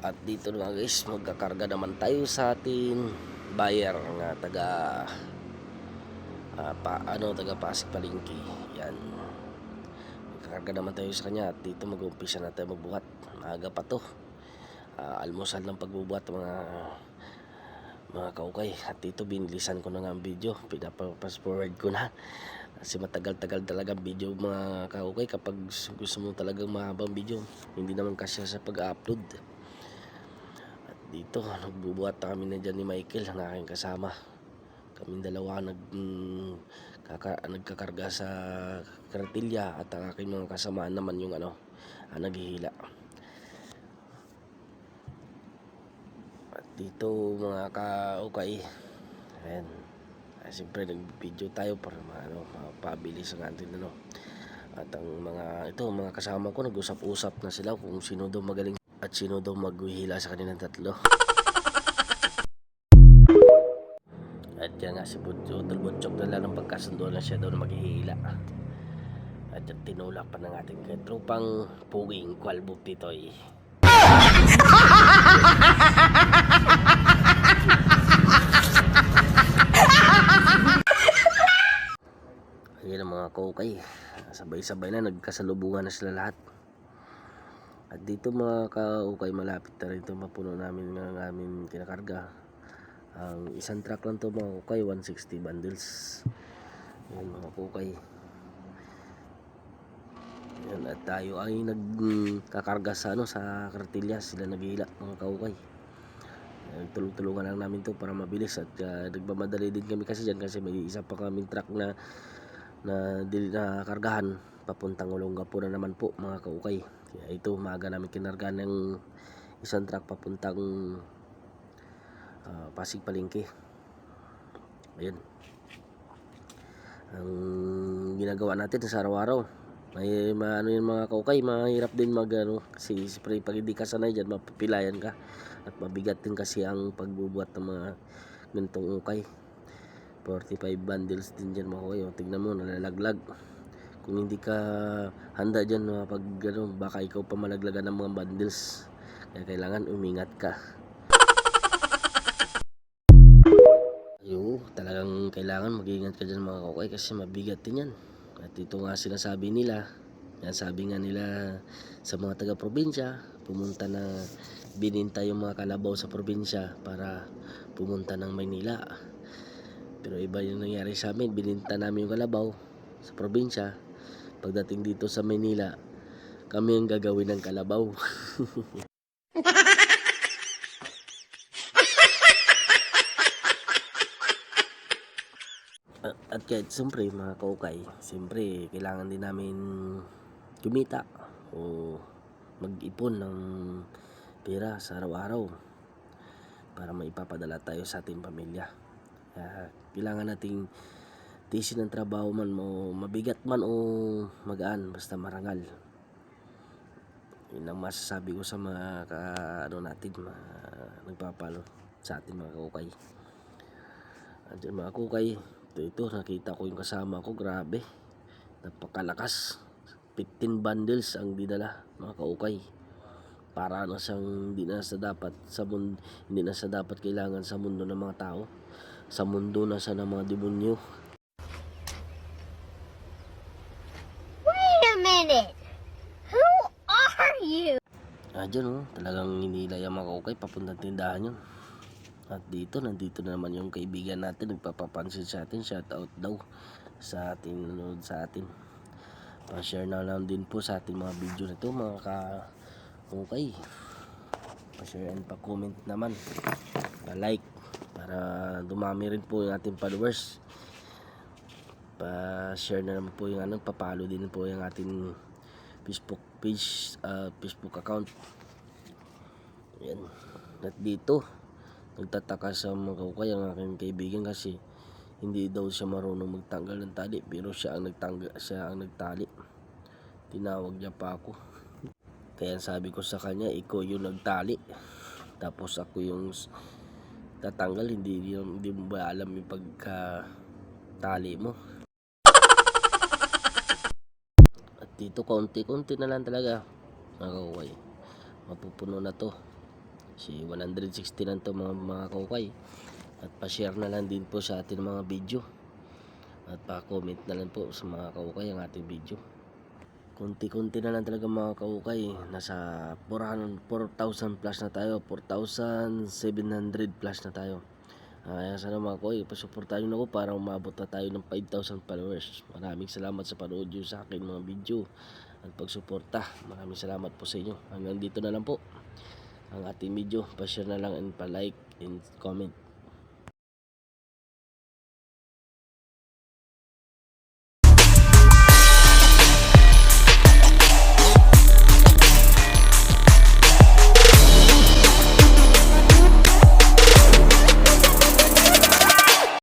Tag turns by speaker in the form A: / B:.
A: At dito na guys, magkakarga naman tayo sa ating buyer nga taga taga Pasig Palengke. Yan. Magkakarga naman tayo sa kanya at dito mag-uumpisa na tayo magbuhat. Maaga pa to. Almusal ng pagbubuhat mga kaukay. At dito binilisan ko na nga ang video. Pinapas forward ko na. Kasi matagal-tagal talaga video mga kaukay kapag gusto mo talagang mahabang video. Hindi naman kasi sa pag-upload. Dito nagbubuhat na kami na dyan ni Michael, ang aking kasama. Kaming dalawa nagkakarga sa kartilya at ang aking mga kasamaan naman yung naghihila. At dito mga kaukay, ayan, siyempre nag-video tayo para mapabilis ang atin At ang mga kasama ko nag-usap-usap na sila kung sino daw magaling at sino daw maghuhila sa kanilang tatlo. At yan nga si Butchok na lang ng pagkasundo na siya daw na maghihila. At yan tinulak pa ng ating tropang puging Kwalbog Titoy. Ayan ang mga kaukay, sabay-sabay na nagkasalubungan na sila lahat. At dito mga kaukay, malapit na rin ito mapuno namin ng aming kinakarga. Ang isang truck lang to mga kaukay, 160 bundles. Ayan mga kaukay. Ayan, at tayo ay nagkakarga sa sa kartilya. Sila naghihila mga kaukay. Tulong-tulungan lang namin to para mabilis. At nagmamadali din kami kasi dyan kasi may isa pa kaming truck na kargahan papuntang Olongapo na naman po mga kaukay. Kaya ito maaga namin kinargahan ng isang truck papuntang Pasig Palengke. Ayan ang ginagawa natin sa araw-araw. May yan mga kaukay, mahirap din kasi siyempre pag hindi ka sanay dyan mapipilayan ka at mabigat din kasi ang pagbubuhat ng mga ganitong ukay. 45 bundles din dyan mga kaukay. Tignan mo, nalalaglag. Kung hindi ka handa dyan baka ikaw pa malaglagan ng mga bundles. Kaya kailangan umingat ka. Talagang kailangan mag-iingat ka dyan mga kaukay kasi mabigat din yan. At ito nga sinasabi nila, sabi nga nila sa mga taga-probinsya, pumunta na bininta yung mga kalabaw sa probinsya para pumunta ng Maynila. Pero iba yung nangyari sa amin, bininta namin yung kalabaw sa probinsya. Pagdating dito sa Maynila, kami ang gagawin ng kalabaw. At kahit siyempre mga kaukay, siyempre kailangan din namin kumita o mag-ipon ng pera sa araw-araw para maipapadala tayo sa ating pamilya. Kailangan nating tiisin ng trabaho man o mabigat man o magaan, basta marangal. Yun ang masasabi ko sa mga nagpapalo sa ating mga kaukay. At yun mga kaukay, ito nakita ko yung kasama ko, grabe, napakalakas. 15 bundles ang dinala mga kaukay. Para na siyang hindi na sa dapat kailangan sa mundo ng mga tao. Sa mundo na siya ng mga demonyo.
B: Wait a minute. Who are you?
A: Diyan talagang hinila yung mga kaukay papuntang tindahan yun. At nandito na naman yung kaibigan natin, nagpapapansin sa atin. Shout out daw sa atin, nanonood sa atin. Pa-share na lang din po sa ating mga video na ito mga kaukay. Pa-share and pa-comment naman, pa-like para dumami rin po yung ating followers. Pa-share na naman po yung pa-follow din po yung ating Facebook page, Facebook account. Ayan. At dito nagtataka sa mga kaukay ang aking kaibigan kasi hindi daw siya marunong magtanggal ng tali, pero siya ang nagtali. Tinawag niya pa ako. Kaya sabi ko sa kanya, ikaw yung nagtali, tapos ako yung tatanggal. Hindi mo ba alam yung pagkatali mo? At dito konti-konti na lang talaga mga kaukay, mapupuno na to. Si 160 lang to mga kaukay. At pa-share na lang din po sa ating mga video. At pa-comment na lang po sa mga kaukay ang ating video. Kunti-kunti na lang talaga mga kaukay. Nasa 4,000 plus na tayo. 4,700 plus na tayo. Kaya sana mga kaukay, pasuportahan nyo na ako para umabot na tayo ng 5,000 followers. Maraming salamat sa panood nyo sa akin mga video at pagsuporta. Maraming salamat po sa inyo. Hanggang dito na lang po ang ating video. Pa-share na lang and pa-like and comment.